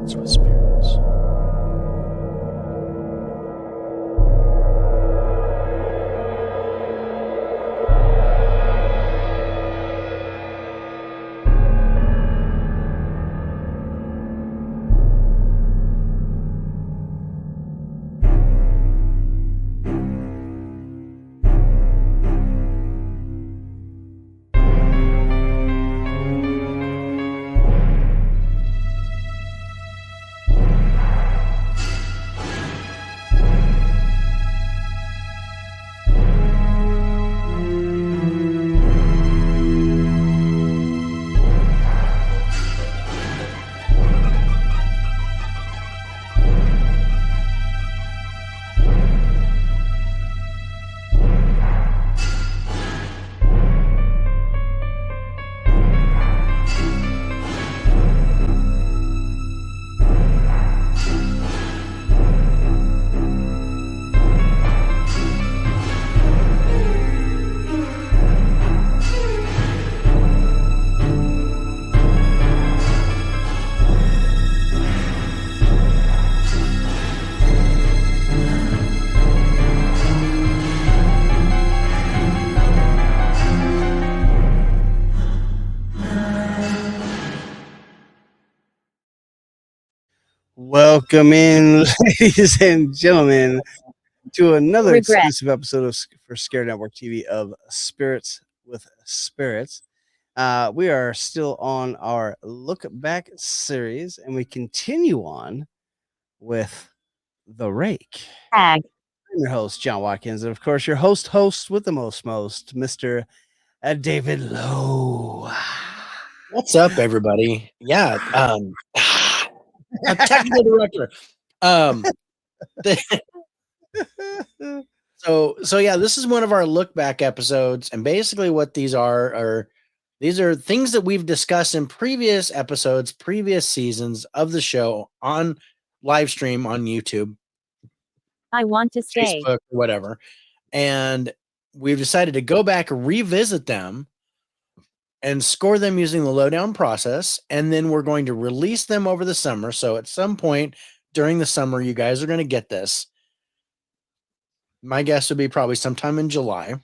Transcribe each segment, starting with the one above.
Spirits with Spirits. Welcome in, ladies and gentlemen, to another exclusive episode of for Scare Network TV of Spirits with Spirits. We are still on our Look Back series, and we continue on with the Rake. I'm your host, John Watkins, and of course, your host with the most, Mr. David Lowe. What's up, everybody? Yeah, a technical director. So yeah, this is one of our look back episodes, and basically what these are these are things that we've discussed in previous episodes, previous seasons of the show on live stream on YouTube. I want to stay. Facebook, or whatever. And we've decided to go back and revisit them and score them using the lowdown process. And then we're going to release them over the summer. So at some point during the summer, you guys are going to get this. My guess would be probably sometime in July.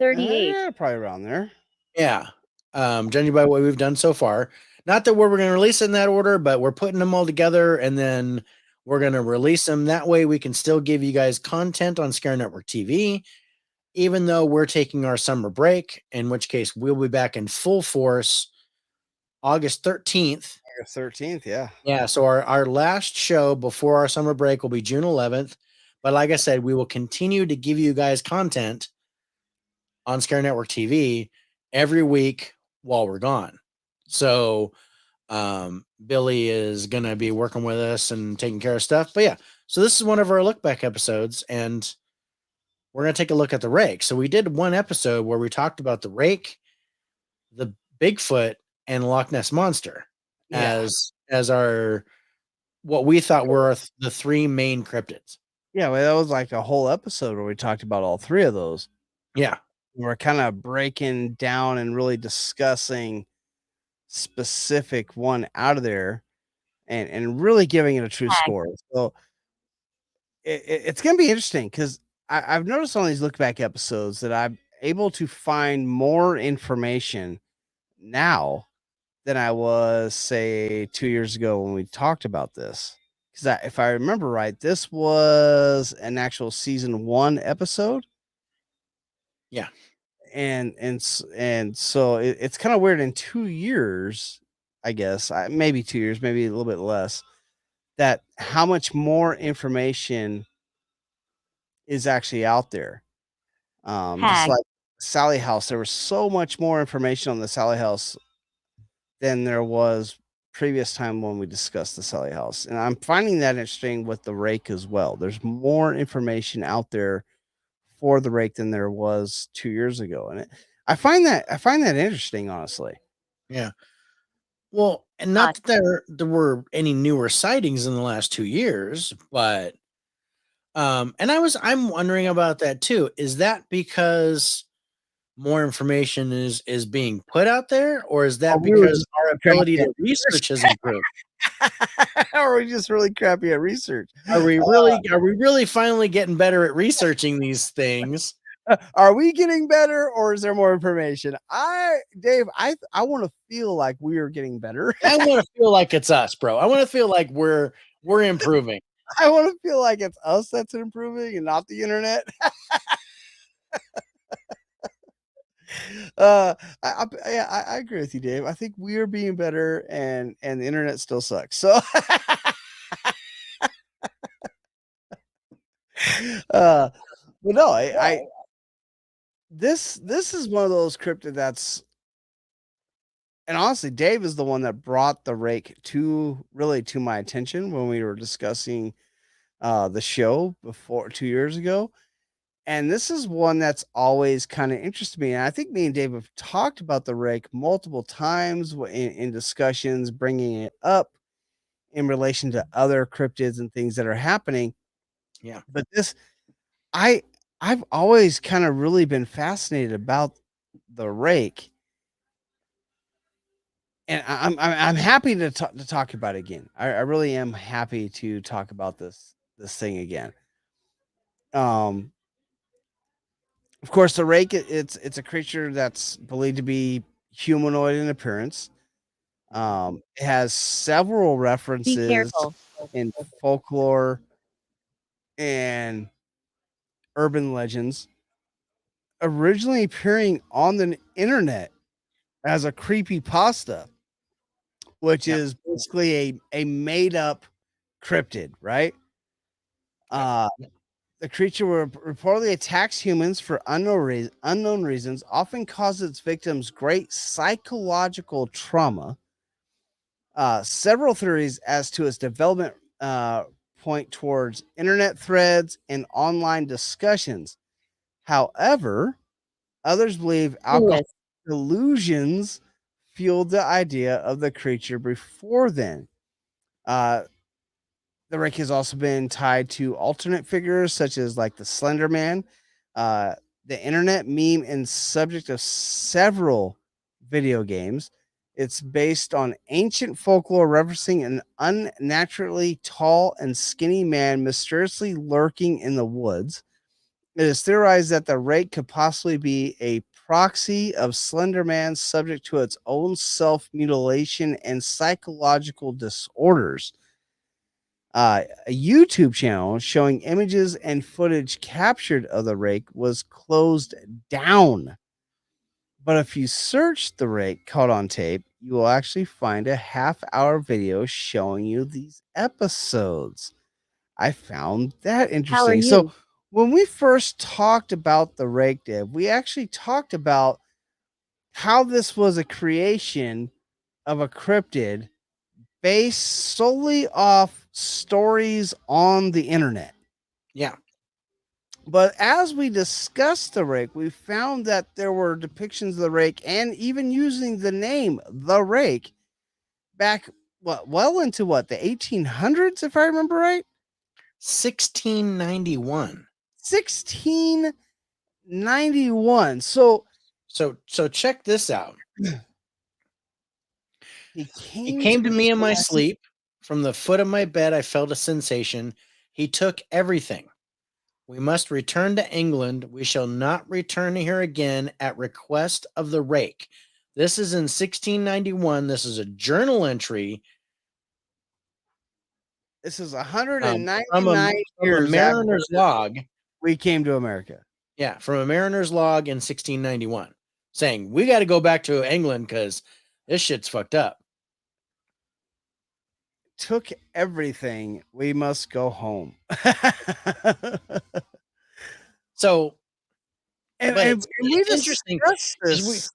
38. Yeah, probably around there. Yeah. Judging by what we've done so far. Not that we're going to release it in that order, but we're putting them all together and then we're going to release them. That way we can still give you guys content on Scare Network TV, even though we're taking our summer break, in which case we'll be back in full force August 13th. August 13th, yeah. Yeah, so our last show before our summer break will be June 11th. But like I said, we will continue to give you guys content on Scare Network TV every week while we're gone. So Billy is going to be working with us and taking care of stuff. But yeah, so this is one of our look back episodes, and we're going to take a look at the Rake. So we did one episode where we talked about the Rake, the Bigfoot, and Loch Ness Monster as our what we thought were the three main cryptids. Yeah, well, that was like a whole episode where we talked about all three of those. Yeah. We're kind of breaking down and really discussing specific one out of there and really giving it a true score. So it's going to be interesting because I've noticed on these look back episodes that I'm able to find more information now than I was, say, 2 years ago when we talked about this. Because if I remember right, this was an actual season 1 episode. Yeah. And so it's kind of weird in 2 years, I guess, maybe 2 years, maybe a little bit less, that how much more information is actually out there. Just like Sally House, there was so much more information on the Sally House than there was previous time when we discussed the Sally House. And I'm finding that interesting with the Rake as well. There's more information out there for the Rake than there was 2 years ago. And I find that interesting, honestly. Yeah. Well, and not that there were any newer sightings in the last 2 years, but and I'm wondering about that too. Is that because more information is being put out there, or is that because our our ability to research has improved. Or are we just really crappy at research? Are we really finally getting better at researching these things? Are we getting better, or is there more information? Dave, I want to feel like we are getting better. I want to feel like it's us, bro. I want to feel like we're improving. I want to feel like it's us that's improving and not the internet. I agree with you, Dave. I think we are being better, and the internet still sucks. So, but no, I this is one of those cryptid that's, and honestly, Dave is the one that brought the rake to my attention when we were discussing the show before 2 years ago. And this is one that's always kind of interested me. And I think me and Dave have talked about the rake multiple times in discussions, bringing it up in relation to other cryptids and things that are happening. Yeah. But this, I I've always kind of really been fascinated about the rake, and I'm happy to talk about it again. I really am happy to talk about this thing again. Um, of course, the rake, it's a creature that's believed to be humanoid in appearance. It has several Be references careful. in folklore and urban legends, originally appearing on the internet as a creepypasta, which Yep. is basically a made up cryptid, right? Uh, the creature reportedly attacks humans for unknown reasons, often causes its victims great psychological trauma. Several theories as to its development point towards internet threads and online discussions. However, others believe alcohol Clueless. delusions fueled the idea of the creature before then. Uh, the Rake has also been tied to alternate figures such as like the Slender Man, the internet meme, and subject of several video games. It's based on ancient folklore referencing an unnaturally tall and skinny man mysteriously lurking in the woods. It is theorized that the Rake could possibly be a proxy of Slender Man, subject to its own self mutilation and psychological disorders. A YouTube channel showing images and footage captured of the rake was closed down. But if you search the rake caught on tape, you will actually find a half-hour video showing you these episodes. I found that How are interesting. So you? when we first talked about the rake, Dave, we actually talked about how this was a creation of a cryptid based solely off stories on the internet. Yeah. But as we discussed the rake, we found that there were depictions of the rake and even using the name the rake back well into the 1800s, if I remember right. 1691. 1691. So check this out. he He came came to me in my possess- sleep. From the foot of my bed, I felt a sensation. He took everything. We must return to England. We shall not return here again at request of the rake. This is in 1691. This is a journal entry This is from 199 a years after mariner's log. we came to America. Yeah, from a mariner's log in 1691 saying, we got to go back to England because this shit's fucked up. Took everything. We must go home. So, and but and we it's interesting discussed 'cause this.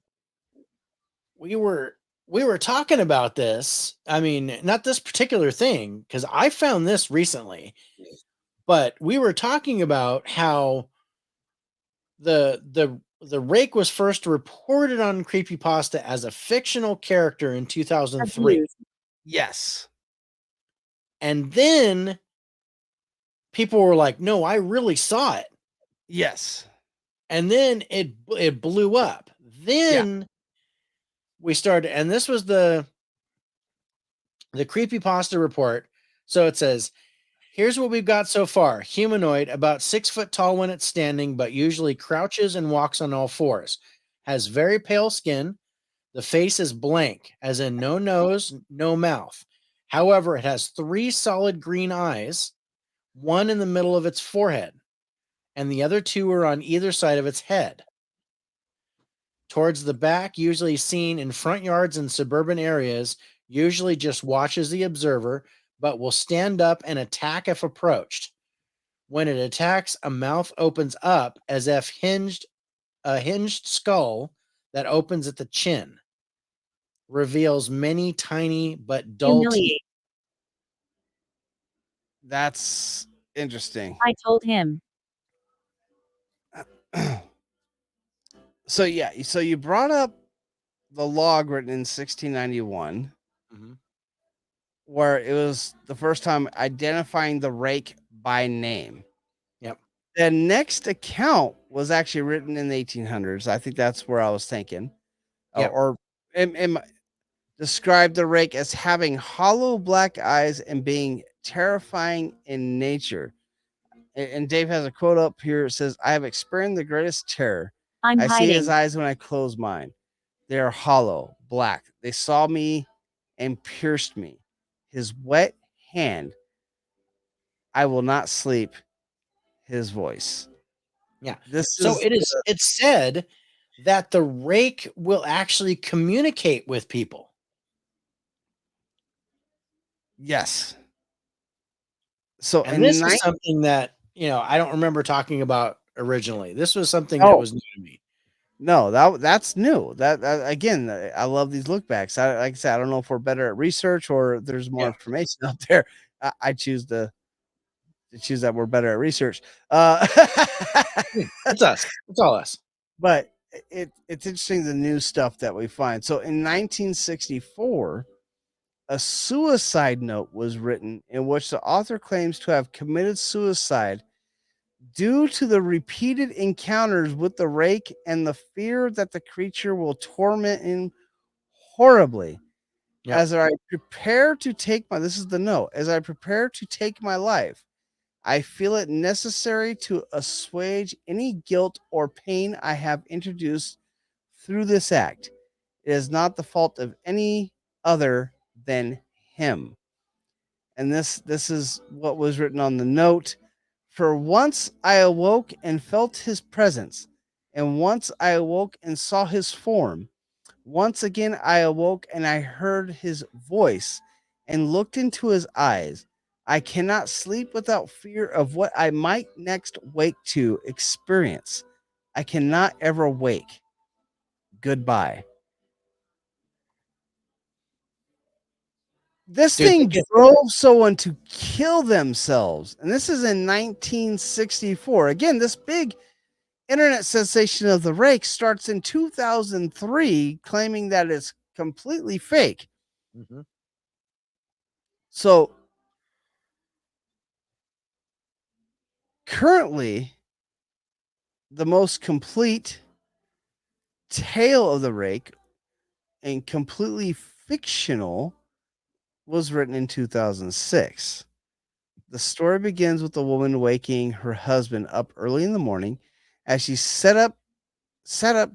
we were talking about this. I mean, not this particular thing, because I found this recently, but we were talking about how the rake was first reported on Creepypasta as a fictional character in 2003. Abuse. Yes. And then people were like, no, I really saw it. Yes. And then it blew up. Then we started, and this was the The Creepypasta report. So it says, here's what we've got so far. Humanoid, about 6 foot tall when it's standing, but usually crouches and walks on all fours. Has very pale skin. The face is blank, as in no nose, no mouth. However, it has 3 solid green eyes, one in the middle of its forehead, and the other 2 are on either side of its head. Towards the back, usually seen in front yards and suburban areas, usually just watches the observer, but will stand up and attack if approached. When it attacks, a mouth opens up as if a hinged skull that opens at the chin, reveals many tiny but dull teeth. Humiliate. That's interesting. I told him. So yeah, so you brought up the log written in 1691, Mhm. where it was the first time identifying the rake by name. Yep. The next account was actually written in the 1800s. I think that's where I was thinking, Yep. or described the rake as having hollow black eyes and being terrifying in nature. And Dave has a quote up here. It says, "I have experienced the greatest terror. I'm I see his hiding. eyes when I close mine. They are hollow, black. They saw me and pierced me. His wet hand, I will not sleep. His voice." Yeah. This So is it's said that the rake will actually communicate with people. yes. So And in this is something that, I don't remember talking about originally. This was something that oh was new to me. no, that's new. That again, I love these lookbacks. Like I said, I don't know if we're better at research or there's more Yeah. information out there. I choose to choose that we're better at research. It's us. It's all us. But it's interesting the new stuff that we find. So in 1964, a suicide note was written in which the author claims to have committed suicide due to the repeated encounters with the rake and the fear that the creature will torment him horribly. Yep. As I prepare to take my this is the note, as I prepare to take my life, I feel it necessary to assuage any guilt or pain I have introduced through this act. It is not the fault of any other than him. And this is what was written on the note. For once I awoke and felt his presence, and once I awoke and saw his form. Once again I awoke and I heard his voice and looked into his eyes. I cannot sleep without fear of what I might next wake to experience. I cannot ever wake. Goodbye. This Dude, thing drove someone to kill themselves. And this is in 1964. Again, this big internet sensation of the rake starts in 2003, claiming that it's completely fake. Mhm. So currently, the most complete tale of the rake and completely fictional was written in 2006. The story begins with a woman waking her husband up early in the morning. As she set up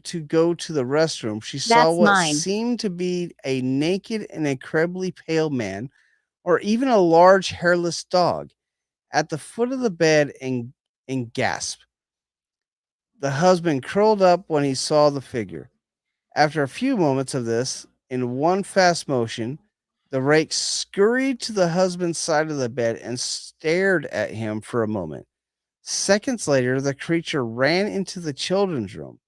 to go to the restroom, she saw That's what mine. seemed to be a naked and incredibly pale man, or even a large hairless dog, at the foot of the bed and gasped. The husband curled up when he saw the figure. After a few moments of this, in one fast motion, the rake scurried to the husband's side of the bed and stared at him for a moment. Seconds later, the creature ran into the children's room.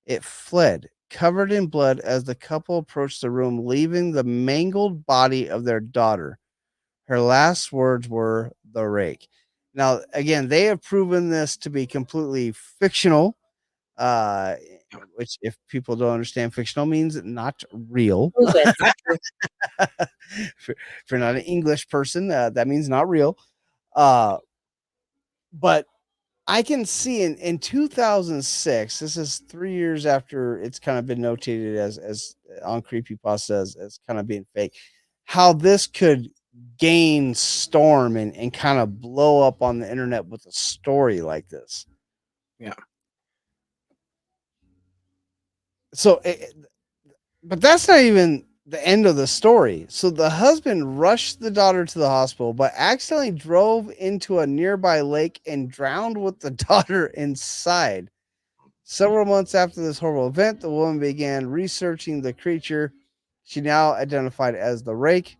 It fled, covered in blood, as the couple approached the room, leaving the mangled body of their daughter. Her last words were the rake. Now, again, they have proven this to be completely fictional, uh, which, if people don't understand, fictional means not real. Prove it. Not true. If you're not an English person, that means not real. Uh, but I can see in 2006, this is 3 years after it's kind of been notated as on Creepypasta as kind of being fake. how this could gain storm and kind of blow up on the internet with a story like this. Yeah. So, but that's not even the end of the story. So the husband rushed the daughter to the hospital, but accidentally drove into a nearby lake and drowned with the daughter inside. Several months after this horrible event, the woman began researching the creature she now identified as the Rake.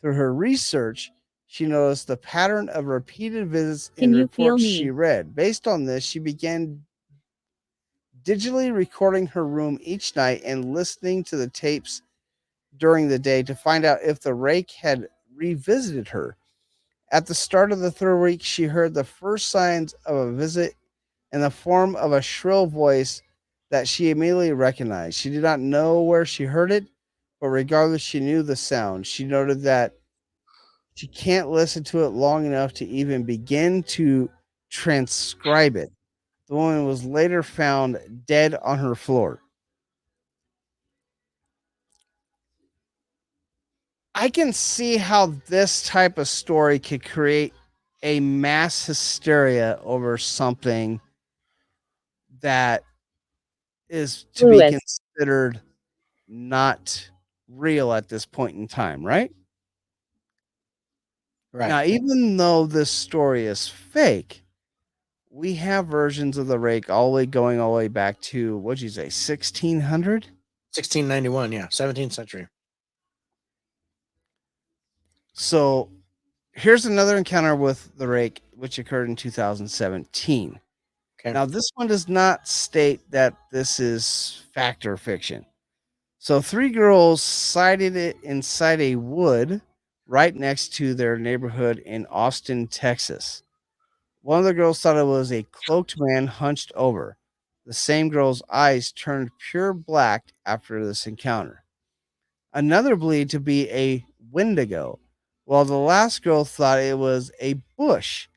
Through her research, she noticed the pattern of repeated visits in Can you feel reports me? she read. Based on this, she began digitally recording her room each night and listening to the tapes during the day to find out if the Rake had revisited her. At the start of the third week, she heard the first signs of a visit in the form of a shrill voice that she immediately recognized. She did not know where she heard it, but regardless, she knew the sound. She noted that she can't listen to it long enough to even begin to transcribe it. The woman was later found dead on her floor. I can see how this type of story could create a mass hysteria over something that is to be Lewis. considered not real at this point in time, right? Right. Now, even though this story is fake, we have versions of the Rake all the way going all the way back to what'd you say, 1600? 1691. Yeah. 17th century. So here's another encounter with the Rake, which occurred in 2017. Okay. Now, this one does not state that this is fact or fiction. So, three girls sighted it inside a wood right next to their neighborhood in Austin, Texas. One of the girls thought it was a cloaked man hunched over. The same girl's eyes turned pure black after this encounter. Another believed to be a wendigo, while the last girl thought it was a bush.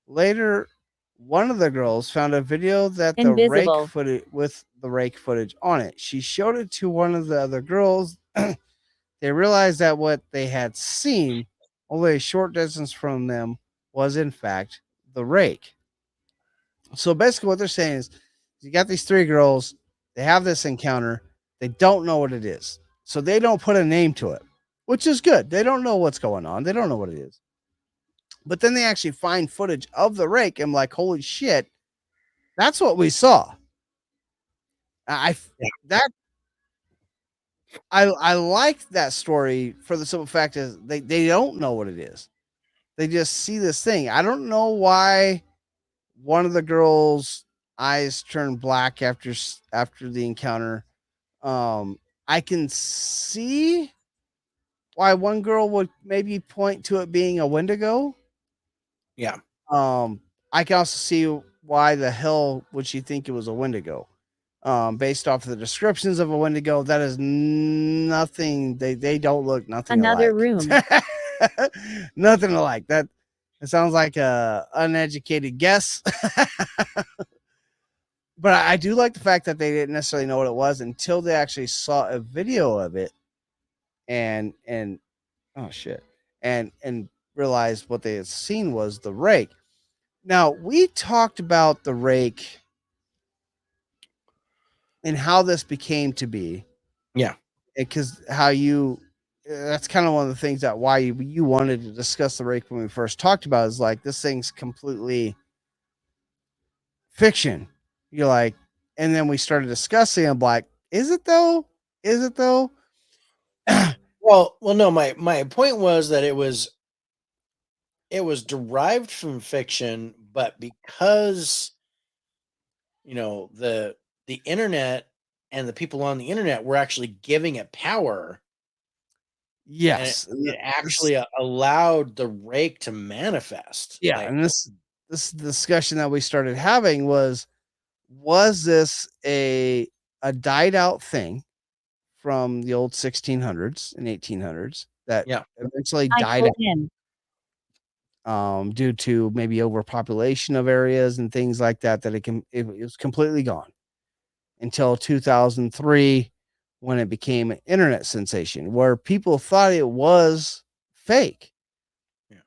Later, one of the girls found a video that the rake Invisible. footage with the rake footage on it. She showed it to one of the other girls. They realized that what they had seen, only a short distance from them, was in fact the rake. So basically, what they're saying is, you got these three girls. They have this encounter. They don't know what it is, so they don't put a name to it, which is good. They don't know what's going on. They don't know what it is. But then they actually find footage of the rake. And I'm like, holy shit, that's what we saw. I Yeah. that I like that story for the simple fact is they don't know what it is. They just see this thing. I don't know why one of the girls' eyes turned black after the encounter. I can see why one girl would maybe point to it being a Wendigo. Yeah. I can also see why the hell would she think it was a Wendigo. Based off of the descriptions of a Wendigo, that is nothing. They don't look nothing Another alike. room. Nothing alike. That it sounds like a uneducated guess. But I do like the fact that they didn't necessarily know what it was until they actually saw a video of it and oh shit and realized what they had seen was the rake. Now we talked about the rake and how this became to be. Yeah. Because how you that's kind of one of the things that why you wanted to discuss the rake when we first talked about is like this thing's completely fiction. You're like, and then we started discussing. I'm like, is it though? Is it though? Well, no. My point was that it was derived from fiction, but because the internet and the people on the internet were actually giving it power, and Yes. it actually allowed the rake to manifest. Yeah, Like, and this discussion that we started having was this a died out thing from the old 1600s and 1800s that yeah, eventually I died told him. out due to maybe overpopulation of areas and things like that it was completely gone until 2003 when it became an internet sensation where people thought it was fake. Yeah.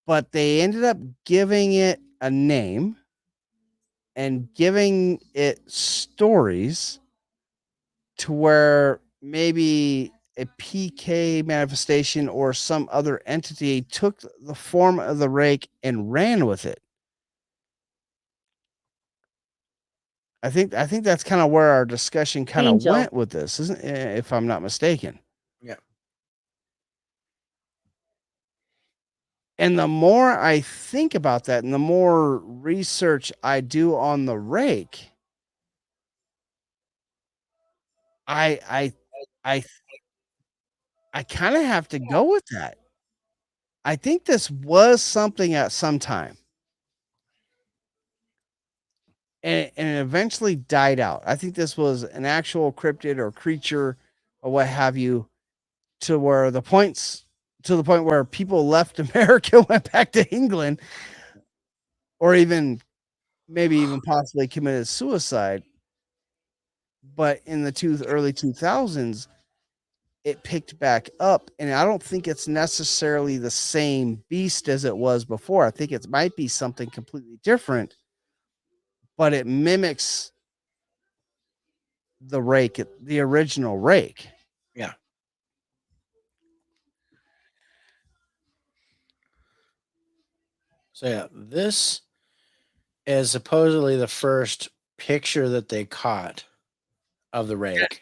But they ended up giving it a name and giving it stories to where maybe a PK manifestation or some other entity took the form of the rake and ran with it. I think that's kind of where our discussion kind of Angel. went with this, isn't it, if I'm not mistaken. Yeah. And the more I think about that and the more research I do on the rake, I I I I kind of have to go with that. I think this was something at some time. And it eventually died out. I think this was an actual cryptid or creature or what have you, to where the points to the point where people left America, went back to England, or even maybe even possibly committed suicide. But in the early 2000s, it picked back up, and I don't think it's necessarily the same beast as it was before. I think it might be something completely different, but it mimics the rake, the original rake. Yeah. So yeah, this is supposedly the first picture that they caught of the rake.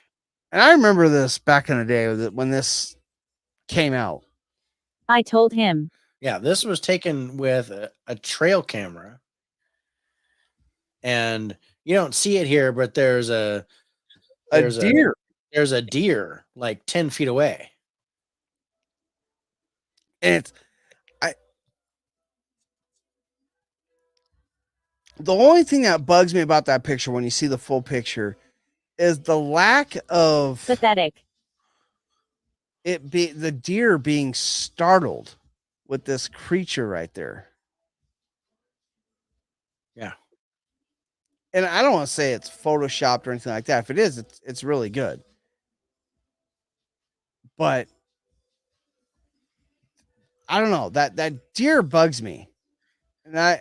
And I remember this back in the day when this came out. I told him. Yeah, this was taken with a trail camera. And you don't see it here, but there's a Deer. there's a deer like 10 feet away. And it's the only thing that bugs me about that picture when you see the full picture is the lack of Pathetic. the deer being startled with this creature right there. Yeah. And I don't want to say it's photoshopped or anything like that. If it is, it's really good. But I don't know, that deer bugs me. And I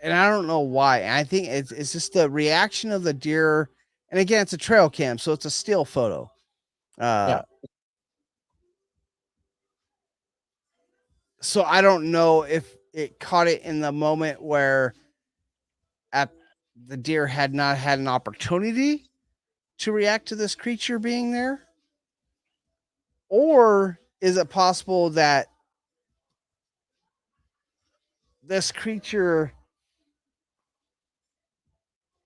don't know why. I think it's just the reaction of the deer. And again, it's a trail cam, so it's a still photo. Yeah. So I don't know if it caught it in the moment where at the deer had not had an opportunity to react to this creature being there, or is it possible that this creature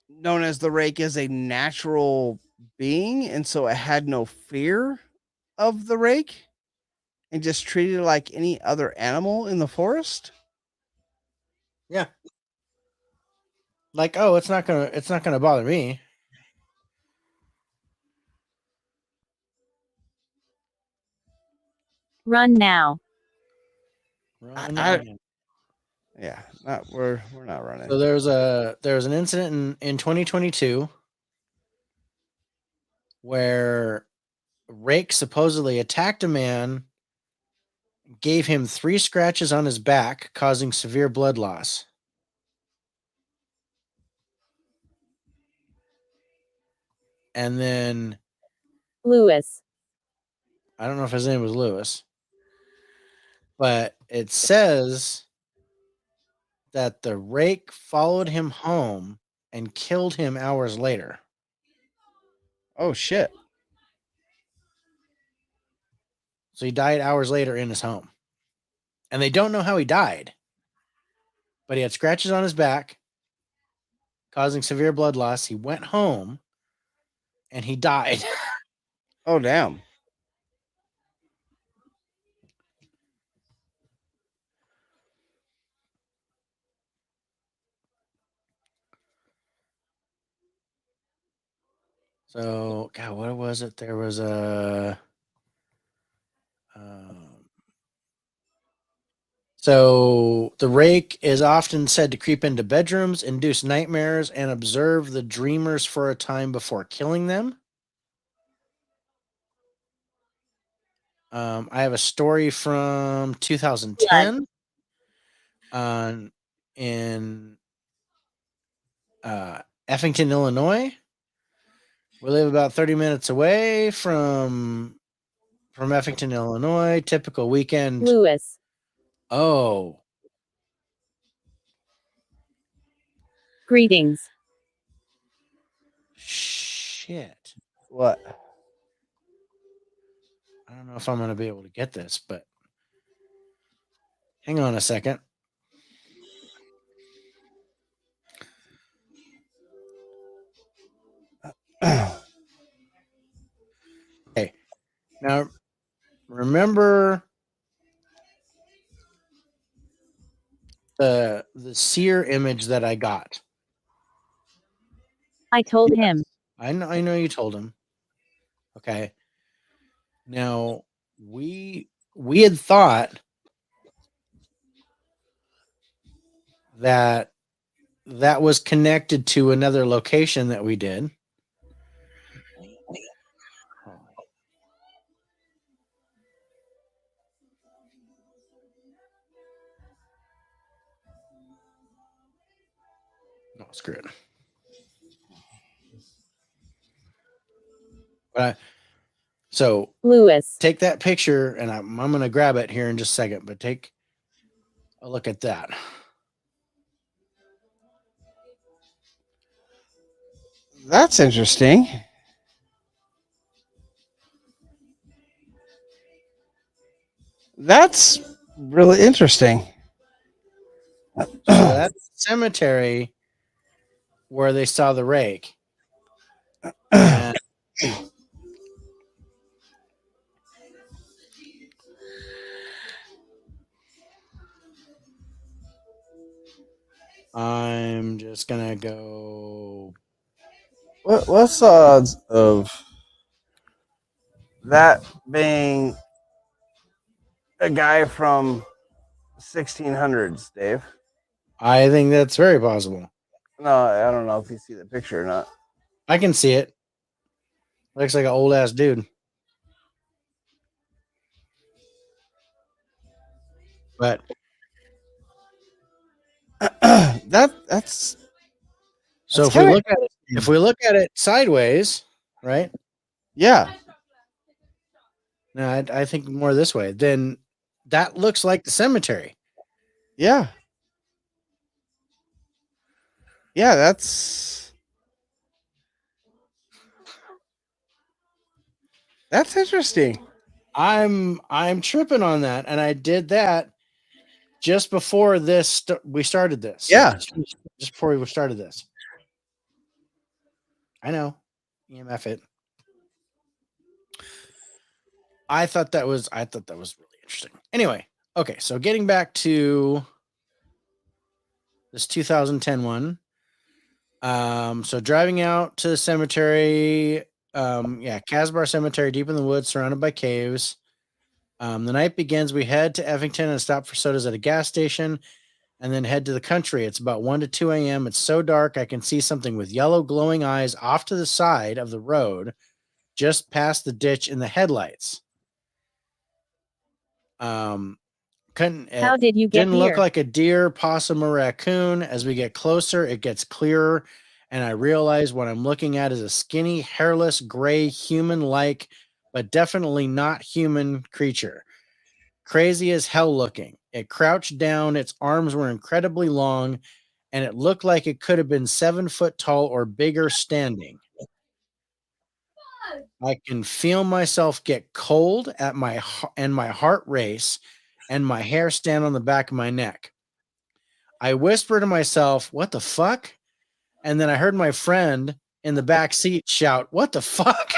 known as the rake is a natural being and so it had no fear of the rake and just treated it like any other animal in the forest? Yeah. Like, oh, it's not gonna bother me. Run now. Run I again. yeah, we're not running. So there was an incident in 2022 where Rake supposedly attacked a man, gave him 3 scratches on his back, causing severe blood loss. And then Lewis. I don't know if his name was Lewis, but it says that the rake followed him home and killed him hours later. Oh shit. So he died hours later in his home. And they don't know how he died, but he had scratches on his back, causing severe blood loss. He went home and he died. Oh damn. So, God, what was it? There was a. So the rake is often said to creep into bedrooms, induce nightmares, and observe the dreamers for a time before killing them. I have a story from 2010 in Effington, Illinois. We live about 30 minutes away from Effington, Illinois. Typical weekend. Lewis. Oh, Greetings. shit. What? I don't know if I'm going to be able to get this, but hang on a second. Okay. Now, remember the seer image that I got? I told him. I know you told him. Okay. Now, we had thought that was connected to another location that we did. No, screw it. So Lewis. take that picture, and I'm going to grab it here in just a second, but take a look at that. That's interesting. That's really interesting. So that's the cemetery where they saw the rake. And I'm just gonna go. What's the odds of that being a guy from 1600s, Dave? I think that's very possible. No, I don't know if you see the picture or not. I can see it. Looks like an old ass dude. But that's so if kinda- we look at it sideways, right? Yeah. No, I think more this way. Then that looks like the cemetery. Yeah. Yeah, that's interesting. I'm tripping on that, and I did that just before this. We started this. Yeah. Just before we started this. I know. EMF it. I thought that was really interesting. Anyway, okay, so getting back to this 2010 one. So driving out to the cemetery, Casbar Cemetery, deep in the woods, surrounded by caves. The night begins. We head to Effington and stop for sodas at a gas station, and then head to the country. It's about 1 to 2 a.m. It's so dark I can see something with yellow glowing eyes off to the side of the road, just past the ditch in the headlights. How did you get Didn't look here? like a deer, possum, or raccoon. As we get closer, it gets clearer, and I realize what I'm looking at is a skinny, hairless, gray, human-like, but definitely not human creature. Crazy as hell looking. It crouched down, its arms were incredibly long, and it looked like it could have been 7 foot tall or bigger standing. I can feel myself get cold and my heart race, and my hair stand on the back of my neck. I whisper to myself, "What the fuck?" And then I heard my friend in the back seat shout, "What the fuck?"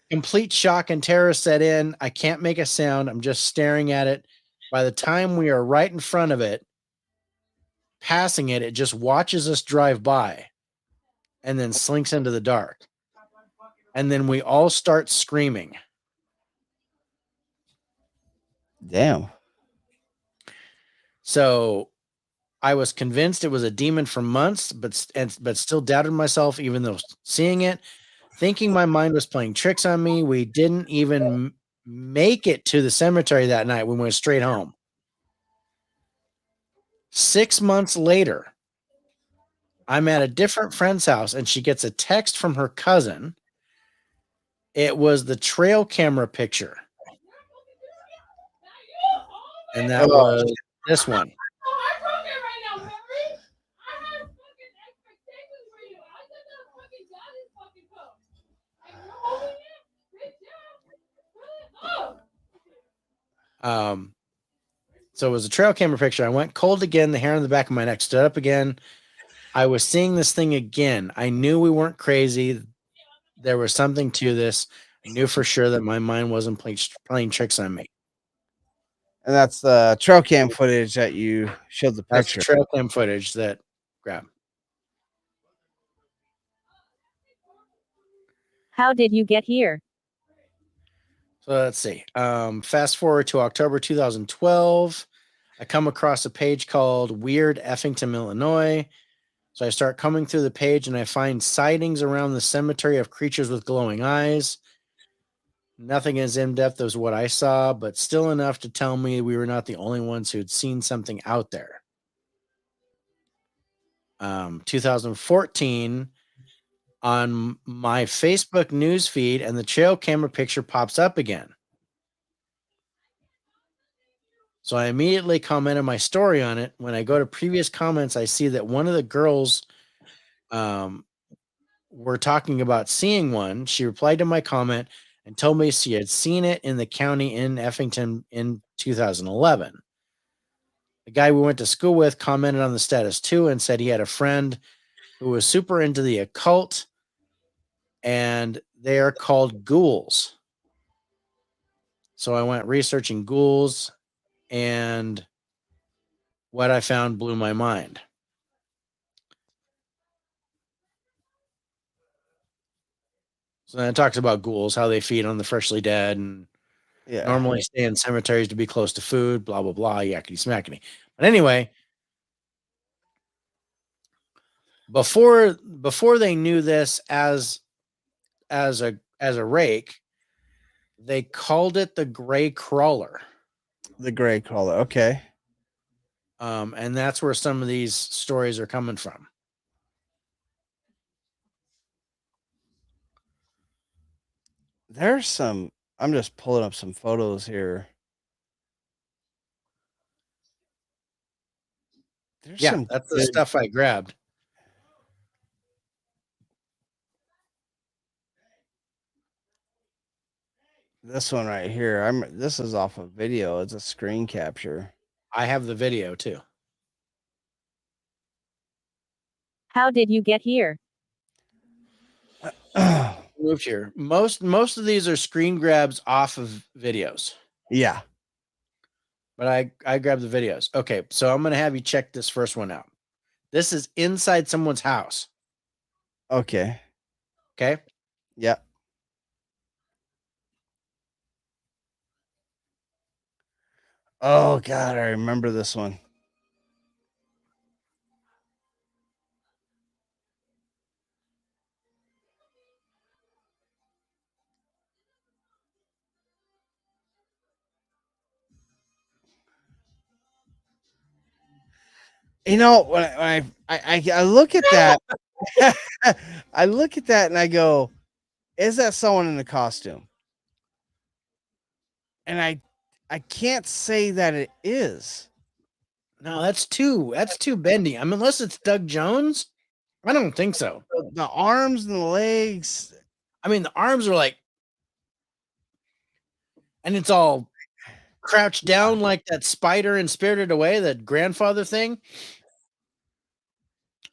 Complete shock and terror set in. I can't make a sound. I'm just staring at it. By the time we are right in front of it, passing it, it just watches us drive by and then slinks into the dark. And then we all start screaming. Damn. So I was convinced it was a demon for months, but still doubted myself, even though seeing it. thinking my mind was playing tricks on me. We didn't even make it to the cemetery that night. We went straight home. 6 months later, I'm at a different friend's house and she gets a text from her cousin. It was the trail camera picture. And that was this one. So it was a trail camera picture. I went cold again. The hair on the back of my neck stood up again. I was seeing this thing again. I knew we weren't crazy. There was something to this. I knew for sure that my mind wasn't playing tricks on me. And that's the trail cam footage that you showed the That's the picture. trail cam footage that grabbed. How did you get here? So let's see. Fast forward to October 2012. I come across a page called Weird Effington, Illinois. So I start coming through the page and I find sightings around the cemetery of creatures with glowing eyes. Nothing as in depth as what I saw, but still enough to tell me we were not the only ones who'd seen something out there. 2014, on my Facebook news feed, and the trail camera picture pops up again. So I immediately commented my story on it. When I go to previous comments, I see that one of the girls were talking about seeing one. She replied to my comment and told me she had seen it in the county in Effington in 2011. The guy we went to school with commented on the status too and said he had a friend who was super into the occult, and they are called ghouls. So I went researching ghouls, and what I found blew my mind. So then it talks about ghouls, how they feed on the freshly dead, and normally stay in cemeteries to be close to food, blah, blah, blah, yakety smackety. But anyway, before they knew this as a rake, they called it the gray crawler. The gray crawler. Okay. And that's where some of these stories are coming from. There's some, I'm just pulling up some photos here. There's Yeah, some that's the stuff I grabbed. This one right here. This is off of video. It's a screen capture. I have the video too. How did you get here? Moved here. Most of these are screen grabs off of videos. Yeah. But I grabbed the videos. Okay, so I'm gonna have you check this first one out. This is inside someone's house. Okay. Okay. Yeah. Oh God, I remember this one. You know, when I look at that, I look at that and I go, "Is that someone in a costume?" And I can't say that it is. No, that's too bendy. I mean, unless it's Doug Jones, I don't think so. The arms and the legs. I mean, the arms are like, and it's all crouched down like that spider in Spirited Away, that grandfather thing.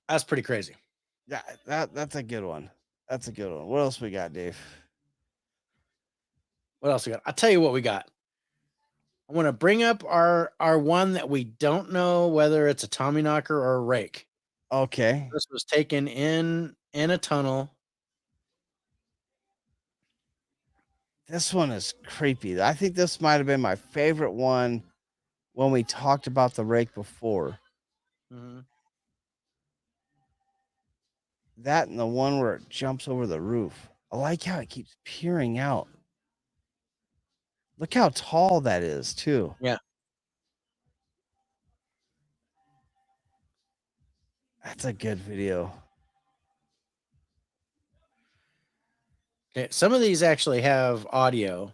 That's pretty crazy. Yeah, that's a good one. That's a good one. What else we got, Dave? What else we got? I'll tell you what we got. I want to bring up our one that we don't know whether it's a Tommyknocker or a rake. Okay. This was taken in a tunnel. This one is creepy. I think this might have been my favorite one when we talked about the rake before. Mm-hmm. That and the one where it jumps over the roof. I like how it keeps peering out. Look how tall that is, too. Yeah. That's a good video. Okay. Some of these actually have audio.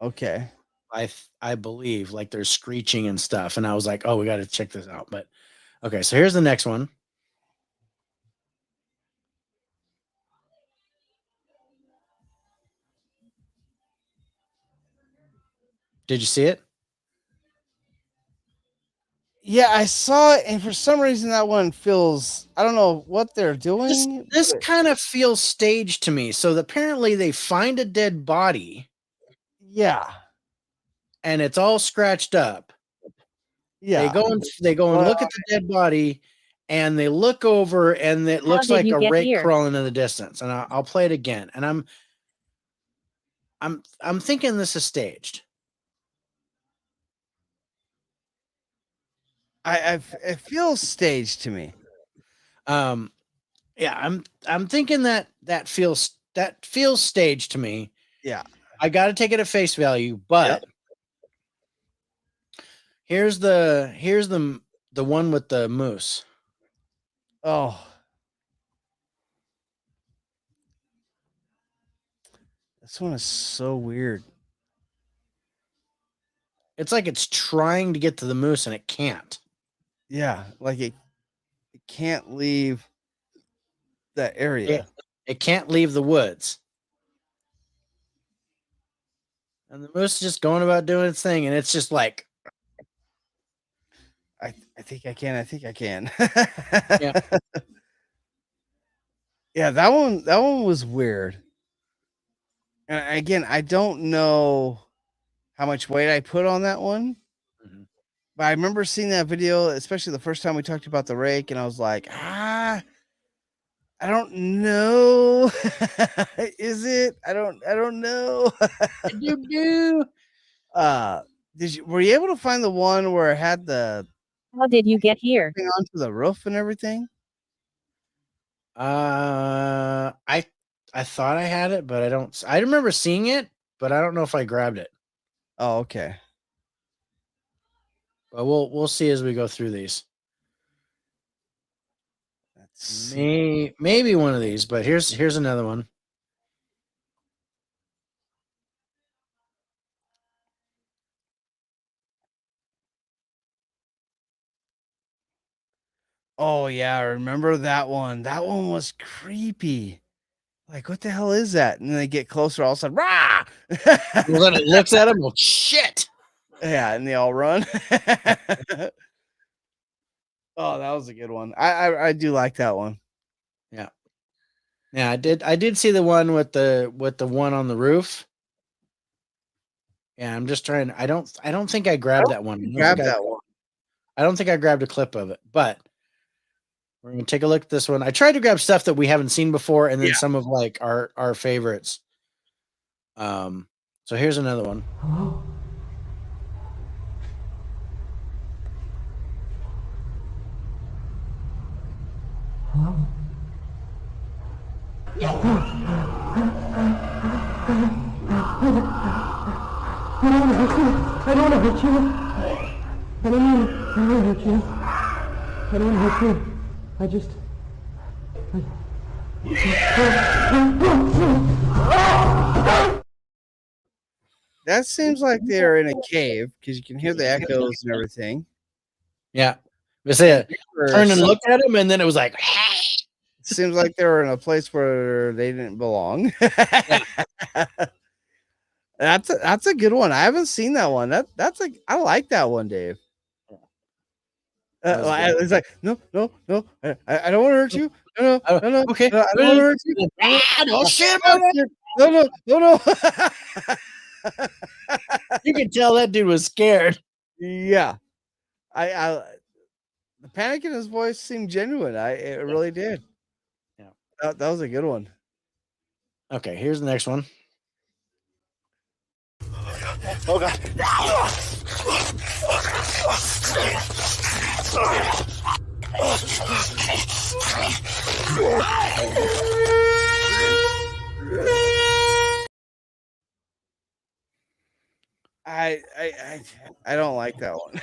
Okay. I believe, like there's screeching and stuff, and I was like, oh, we got to check this out. But okay, so here's the next one. Did you see it? Yeah, I saw it, and for some reason that one feels, I don't know what they're This doing. this but kind of feels staged to me. So apparently they find a dead body yeah. and it's all scratched up. Yeah. They go and Well, look at the dead body, and they look over, and it How looks did like you a get rake here? crawling in the distance. And I'll play it again. And I'm thinking this is staged. it feels staged to me. Yeah, I'm thinking that feels staged to me. Yeah. I got to take it at face value, but here's the one with the moose. Oh, this one is so weird. It's like it's trying to get to the moose and it can't. Yeah, like it can't leave that area. It can't leave the woods. And the moose is just going about doing its thing, and it's just like, I think I can. I think I can. yeah. Yeah, that one was weird. And again, I don't know how much weight I put on that one. Mhm. But I remember seeing that video, especially the first time we talked about the rake, and I was like, I don't know. Is it? I don't know. Do. Were you able to find the one where it had the How did you get here? thing onto the roof and everything? I thought I had it, but I don't. I remember seeing it, but I don't know if I grabbed it. Oh, okay. But we'll see as we go through these. Let's see. Maybe one of these, but here's another one. Oh yeah, I remember that one. That one was creepy. Like, what the hell is that? And then they get closer, all of a sudden, rah! Well, then it looks at him. Well, shit. Yeah, and they all run. Oh, that was a good one. I do like that one. Yeah. Yeah, I did see the one with the one on the roof. Yeah, I'm just trying. I don't think I grabbed that one. Grab that one. I don't think I grabbed a clip of it, but we're gonna take a look at this one. I tried to grab stuff that we haven't seen before, and then some of like our favorites. So here's another one. Hello? Hello? I don't want to hurt you. I don't want to hurt you. I don't want to hurt you. I don't want to hurt you. I just... That seems like they're in a cave because you can hear the echoes and everything. Yeah. Let's say turn and Some- look at him, and then it was like, Seems like they were in a place where they didn't belong. That's a good one. I haven't seen that one. I like that one, Dave. It's like no, I don't want to hurt you. No, okay. no, I don't want to hurt you. Oh shit! No. You can tell that dude was scared. Yeah, I the panic in his voice seemed genuine. It really did. Yeah, that was a good one. Okay, here's the next one. Oh god. I don't like that one.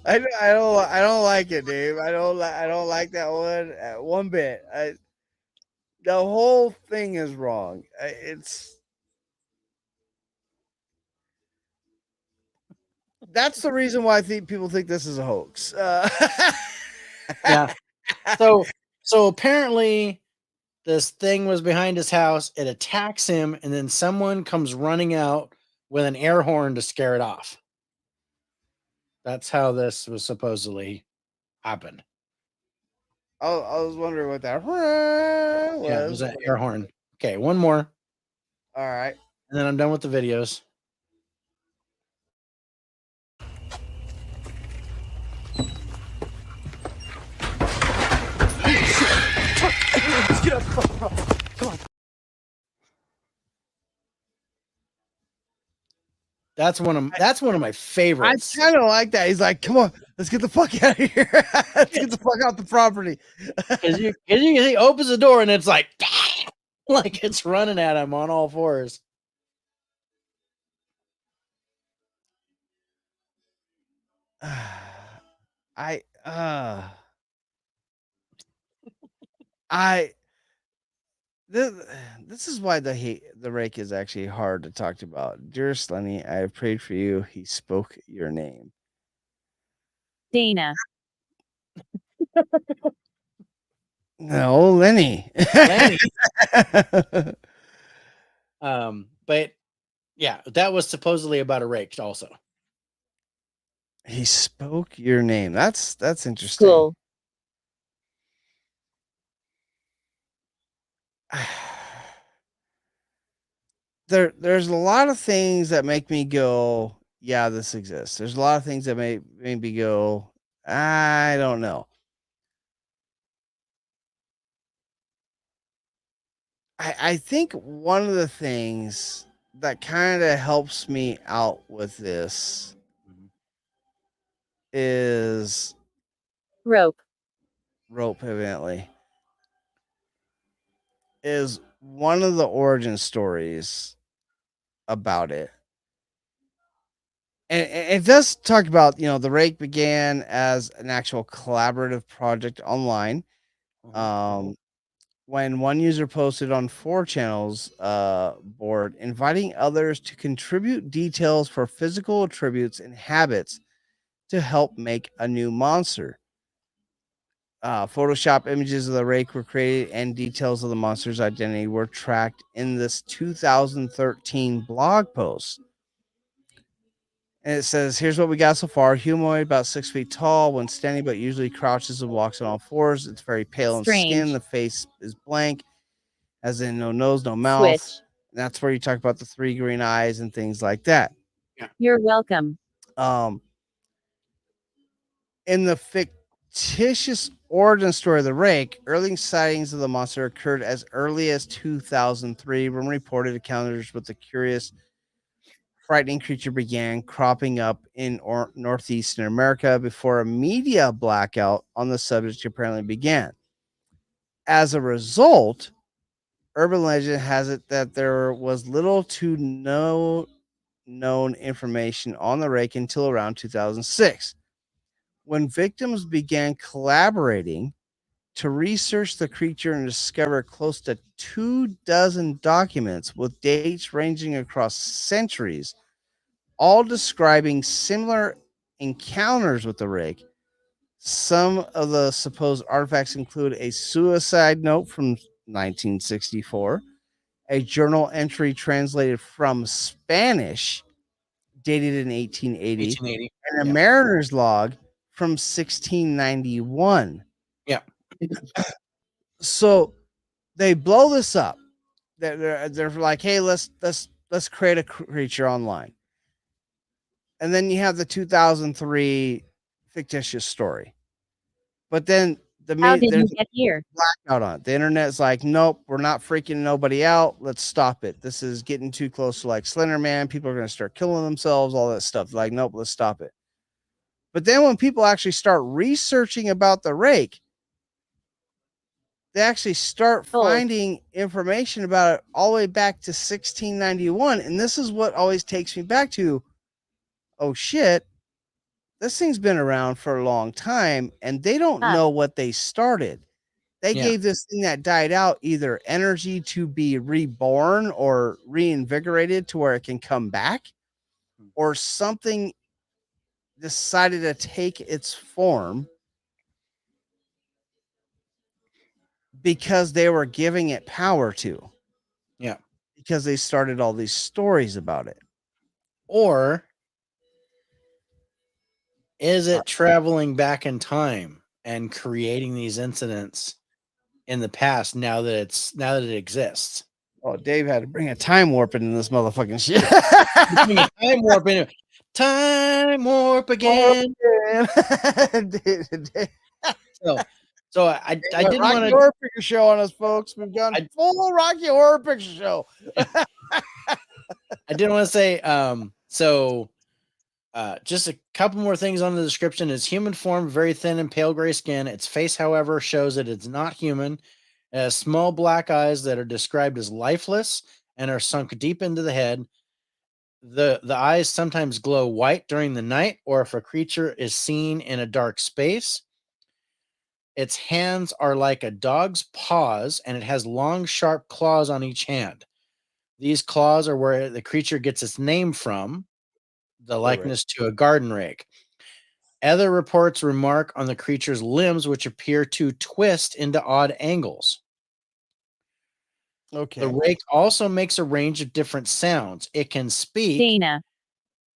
I don't like it, Dave. I don't like that one one bit. The whole thing is wrong. It's that's the reason why I think people think this is a hoax. Yeah. So apparently this thing was behind his house. It attacks him, and then someone comes running out with an air horn to scare it off. That's how this was supposedly happened. I was wondering what that was. Yeah, it was an air horn. Okay, one more, All right. and then I'm done with the videos. Let's get up. Come on. That's one of my I favorites. kind of like that. He's like, "Come on, let's get the fuck out of here. Let's get the fuck out the property." Because he opens the door and it's like like it's running at him on all fours. I this, this is why the rake is actually hard to talk about. Dearest Lenny, I have prayed for you. He spoke your name. Dana. No, Lenny. Lenny. But yeah, that was supposedly about a rake also. He spoke your name. That's interesting. School. There's a lot of things that make me go, yeah, this exists. There's a lot of things that make me go, I don't know. I think one of the things that kind of helps me out with this is Rope. evidently, is one of the origin stories about it. And it does talk about, the rake began as an actual collaborative project online. When one user posted on 4chan's board, inviting others to contribute details for physical attributes and habits to help make a new monster. Photoshop images of the rake were created, and details of the monster's identity were tracked in this 2013 blog post. And it says, here's what we got so far. Humanoid, about 6 feet tall when standing, but usually crouches and walks on all fours. It's very pale in skin. Strange. The face is blank, as in no nose, no mouth. Switch. That's where you talk about the 3 green eyes and things like that. You're welcome. In the fictitious origin story of the rake, early sightings of the monster occurred as early as 2003 when reported encounters with the curious, frightening creature began cropping up in northeastern America before a media blackout on the subject apparently began. As a result, urban legend has it that there was little to no known information on the rake until around 2006, when victims began collaborating to research the creature and discover close to 24 documents with dates ranging across centuries, all describing similar encounters with the rake. Some of the supposed artifacts include a suicide note from 1964, a journal entry translated from Spanish dated in 1880, and a mariner's log from 1691. Yeah. So they blow this up. They're like, hey, let's create a creature online. And then you have the 2003 fictitious story. But then How did you there's get here? blackout on it. The internet's like, nope, we're not freaking nobody out. Let's stop it. This is getting too close to like Slender Man. People are going to start killing themselves, all that stuff. Like, nope, let's stop it. But then when people actually start researching about the rake, they actually start finding information about it all the way back to 1691. And this is what always takes me back to, oh shit, this thing's been around for a long time and they don't know what they started. They gave this thing that died out either energy to be reborn or reinvigorated to where it can come back, or something decided to take its form because they were giving it power to. Yeah. Because they started all these stories about it. Or is it traveling back in time and creating these incidents in the past now that it exists? Oh, Dave had to bring a time warp into this motherfucking shit. Bring a time warp into it. Time warp again. So I didn't want Rocky to Horror Picture Show on us, folks. We've gone full Rocky Horror Picture Show. I didn't want to say just a couple more things on the description. Is human form, very thin and pale gray skin. Its face, however, shows that it's not human. It has small black eyes that are described as lifeless and are sunk deep into the head. The eyes sometimes glow white during the night, or if a creature is seen in a dark space. Its hands are like a dog's paws, and it has long, sharp claws on each hand. These claws are where the creature gets its name from, the likeness to a garden rake. Other reports remark on the creature's limbs, which appear to twist into odd angles. Okay. The rake also makes a range of different sounds. It can speak. Dana.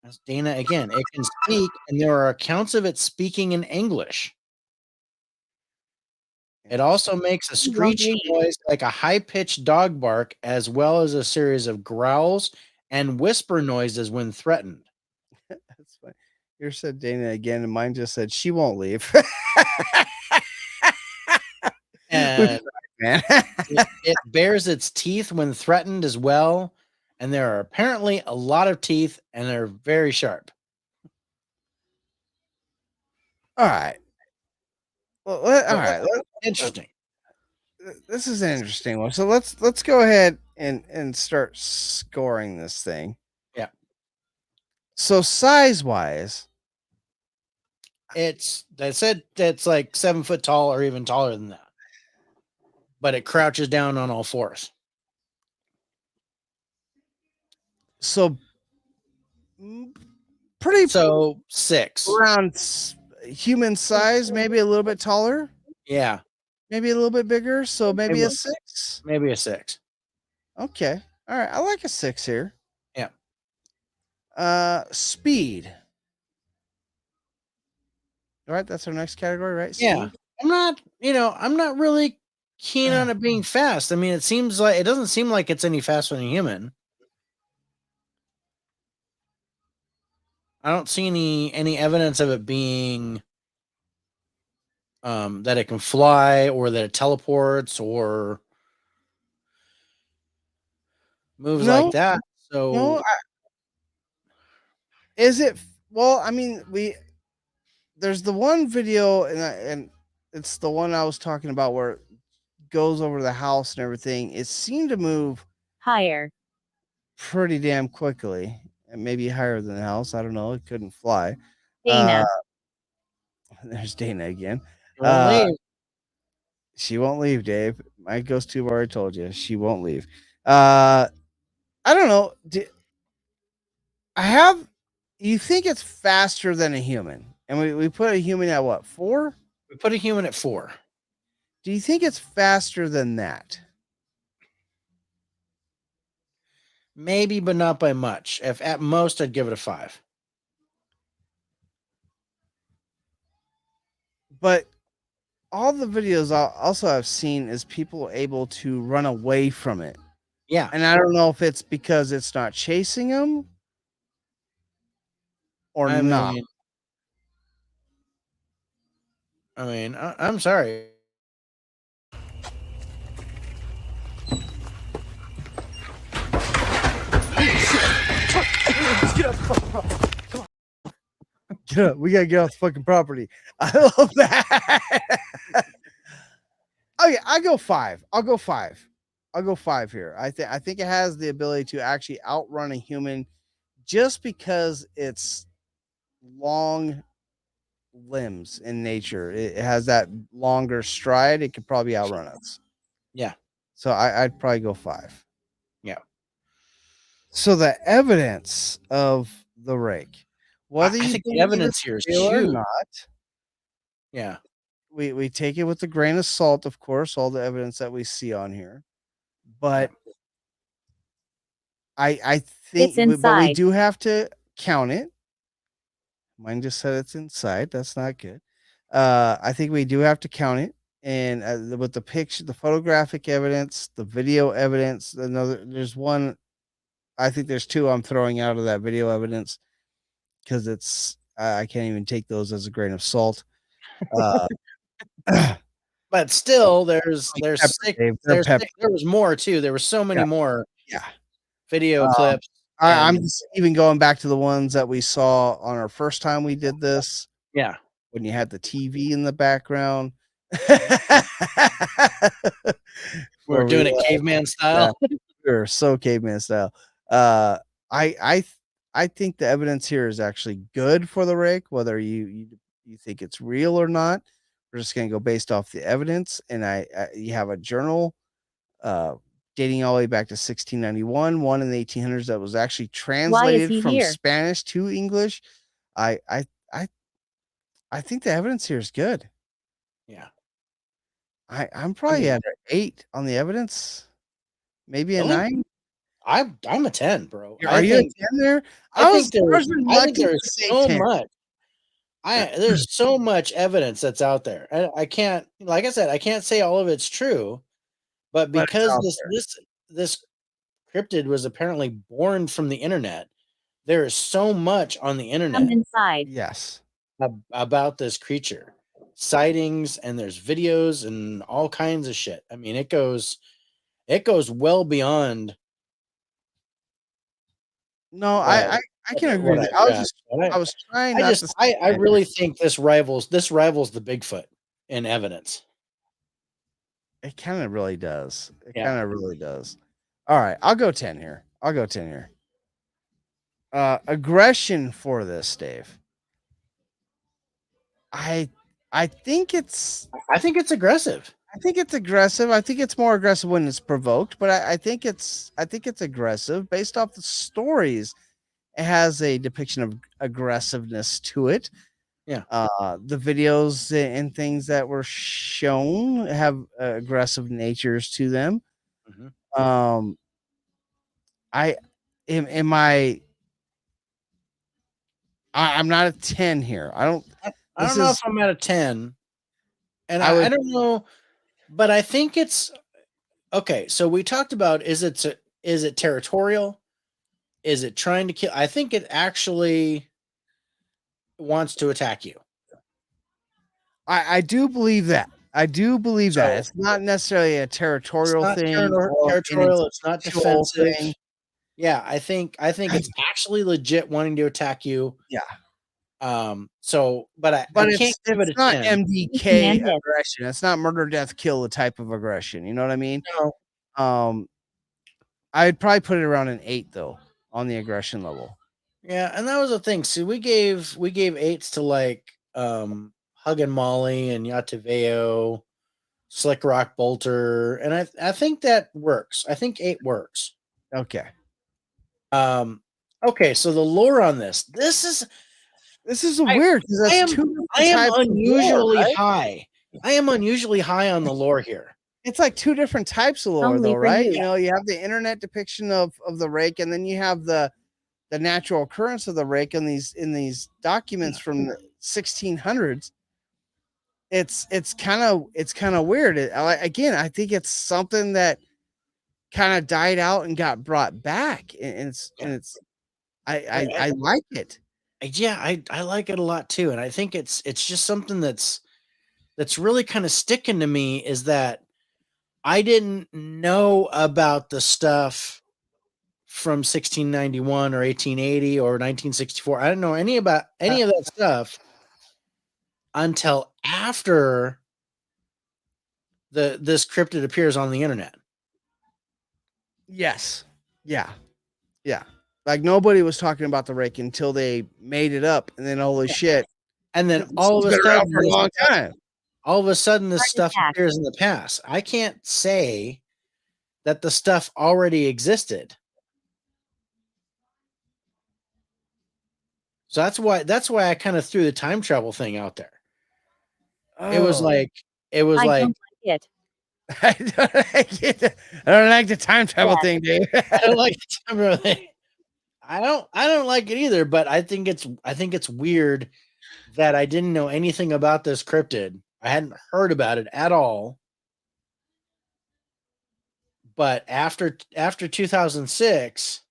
That's Dana again. It can speak, and there are accounts of it speaking in English. It also makes a screeching noise like a high-pitched dog bark, as well as a series of growls and whisper noises when threatened. That's funny. Yours said Dana again, and mine just said she won't leave. And it bares its teeth when threatened as well. And there are apparently a lot of teeth, and they're very sharp. All right. Well, all right. Interesting. This is an interesting one. So let's go ahead and start scoring this thing. Yeah. So size wise, They said that's like 7 foot tall or even taller than that. But it crouches down on all fours. So pretty. So 6. Around human size, maybe a little bit taller. Yeah. Maybe a little bit bigger. So maybe a 6. Maybe a 6. Okay. All right. I like a 6 here. Yeah. Speed. All right. That's our next category, right? Speed. Yeah. I'm not really keen on it being fast. I mean, it doesn't seem like it's any faster than a human. I don't see any evidence of it being that it can fly or that it teleports or moves like that. So no, is it? Well, I mean, there's the one video, and it's the one I was talking about where it goes over the house and everything. It seemed to move higher pretty damn quickly, and maybe higher than the house. I don't know. It couldn't fly. Dana. There's Dana again. She won't She won't leave. leave, Dave. My ghost tube already told you she won't leave. I don't know. You think it's faster than a human? And we put a human at what, 4? We put a human at 4. Do you think it's faster than that? Maybe, but not by much. If at most, I'd give it a 5. But all the videos I've seen is people able to run away from it. Yeah. And I don't know if it's because it's not chasing them or not. I'm sorry. Get up. We gotta get off the fucking property. I love that. Oh yeah, I go 5. I'll go 5. I'll go 5 here. I think it has the ability to actually outrun a human just because it's long limbs in nature. It has that longer stride. It could probably outrun us. Yeah. So I'd probably go 5. Yeah. So the evidence of the rake, whether I you think the believe evidence it's here is real or huge. not, Yeah. we take it with a grain of salt, of course, all the evidence that we see on here. But I It's think, but we inside. do have to count it. Mine just said it's inside. That's not good. I think we do have to count it, and with the picture, the photographic evidence, the video evidence. There's one. I think there's two I'm throwing out of that video evidence because it's I can't even take those as a grain of salt. Uh, But still, there's pepper, six. Dave. They're pepper. There was more too. There were so many Yeah, more yeah. video Um, clips. I'm And just even going back to the ones that we saw on our first time we did this yeah, when you had the TV in the background. we were Where we doing it caveman yeah, style. we were so caveman style. Uh, I I th- I think the evidence here is actually good for the rake, whether you think it's real or not. We're just gonna go based off the evidence, and you have a journal uh, dating all the way back to 1691, one in the 1800s that was actually Why is translated he from here? Spanish to English. I I I I think the evidence here is good. Yeah. I'm I probably mean, at an 8 on the evidence, maybe a really? 9. I'm a 10, bro. Are you a 10 there? I was I think reluctant there's to say so 10. much. There's so much evidence that's out there. I can't, like I said, I can't say all of it's true, but But it's because out this cryptid was apparently born from the internet, there is so much on the Come internet inside. yes. about this creature. Sightings, and there's videos and all kinds of shit. I mean, it goes well beyond No, what I can agree what with I you. read. I was trying I not just to say I 10 here. really think this rivals the Bigfoot in evidence. It kinda really does. It Yeah. kinda really does. Alright, I'll go 10 here. I'll go 10 here. Aggression for this, Dave. I I think it's I think it's aggressive. I think it's aggressive. I think it's more aggressive when it's provoked, but I think it's aggressive based off the stories. It has a depiction of aggressiveness to it. Yeah. The videos and things that were shown have aggressive natures to them. Mhm. Um, I am I'm not a 10 here. I don't. I This don't know if is I'm at a 10, and I I would. don't know, but I think it's okay. So we talked about is it territorial? Is it trying to kill? I think it actually wants to attack you. I do believe that. I do believe that So it's not necessarily a it's territorial not thing or an territorial. It's not instinctual defensive. thing. Yeah, I think it's actually legit wanting to attack you. Yeah, So, but I but can't give it it's a not 10. MDK Handle. aggression. It's not murder, death, kill the type of aggression. You know what I mean? No. Um, I'd probably put it around an 8 though on the aggression level. Yeah, and that was the thing. See, we gave eights to like Hug and Molly and Yataveo, Slick Rock Bolter, and I think that works. I think 8 works. Okay, Um okay, so the lore on this. this is I weird because I that's am 2 different I am types of lore, unusually right? high. I am unusually high on the lore here. It's like 2 different types of lore, Only though, for right? you. You know, you have the internet depiction of the rake, and then you have the natural occurrence of the rake in these documents from the 1600s. It's kind of weird. Again, I think it's something that kind of died out and got brought back, and it's I like it. Yeah, I like it a lot too, and I think it's just something that's really kind of sticking to me is that I didn't know about the stuff from 1691 or 1880 or 1964. I didn't know any of that stuff until after this cryptid appears on the internet. Yes. Yeah. Yeah. Like nobody was talking about the Rake until they made it up, and then holy shit, And then this all has of a been around sudden, for a long time. this Heart stuff attack. appears in the past. I can't say that the stuff already existed. So that's why I kind of threw the time travel thing out there. It was Oh. like I don't like it. I don't like the time travel thing, dude. I don't like the time travel thing. I don't like it either, but I think it's weird that I didn't know anything about this cryptid. I hadn't heard about it at all. But after 2006,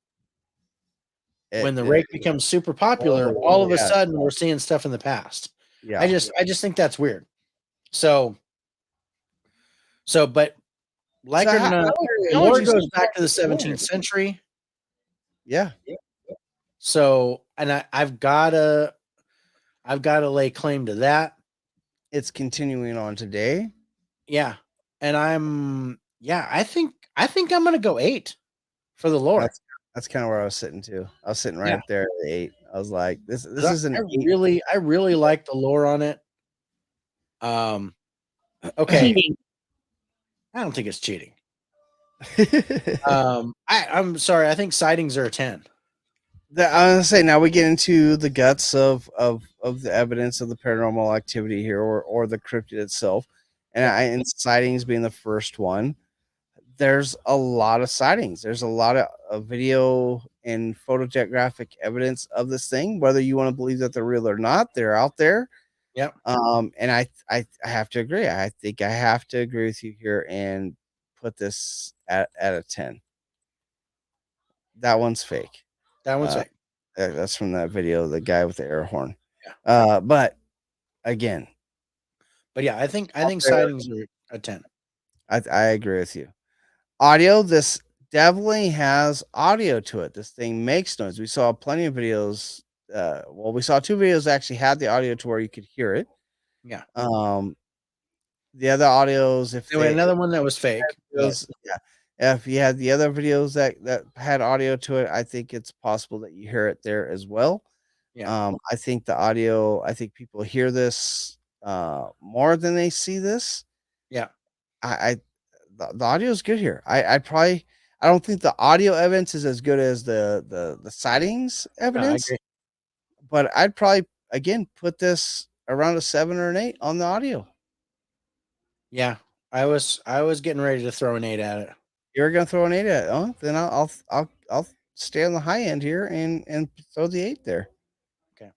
when the Rake becomes super popular, all of a sudden we're seeing stuff in the past. Yeah. I just think that's weird. So but like So it or not, the how would lore you goes say back to the it's weird? 17th century. Yeah. So, and I've gotta lay claim to that. It's continuing on today. Yeah. And I think I'm gonna go 8 for the lore. That's kind of where I was sitting too. I was sitting right Yeah. up there at the 8. I was like, this I is an 8. really like the lore on it. Okay. Cheating. I don't think it's cheating. I'm sorry. I think sightings are a 10. I was gonna say now we get into the guts of the evidence of the paranormal activity here, or the cryptid itself, and sightings being the first one. There's a lot of sightings. There's a lot of video and photographic evidence of this thing. Whether you want to believe that they're real or not, they're out there. Yep. And I have to agree. I think I have to agree with you here and put this at a 10. That one's fake. That one's fake. That's from that video, the guy with the air horn. Yeah. But again, But yeah, I think sightings are a 10. I agree with you. Audio, this definitely has audio to it. This thing makes noise. We saw plenty of videos. We saw 2 videos that actually had the audio to where you could hear it. Yeah. The other audios, if There was another one that was fake. Videos, yeah. If you had the other videos that had audio to it, I think it's possible that you hear it there as well. Yeah. I think the audio, I think people hear this more than they see this. Yeah. The audio is good here. I don't think the audio evidence is as good as the sightings evidence. No, I agree. But I'd probably again put this around a 7 or an 8 on the audio. Yeah. I was getting ready to throw an 8 at it. You're gonna throw an 8 at it. Oh, then I'll stay on the high end here and throw the 8 there. Okay.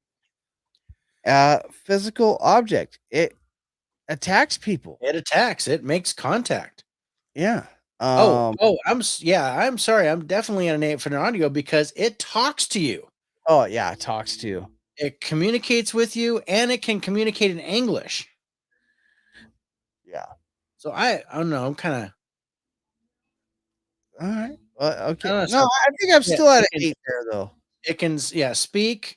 Physical object. It attacks people. It attacks. It makes contact. Yeah. I'm sorry. I'm definitely at an 8 for an audio because it talks to you. Oh yeah, it talks to you. It communicates with you, and it can communicate in English. Yeah. So I don't know. I'm kind of all right. Well, okay. I think I'm still at an 8 there though. It can speak.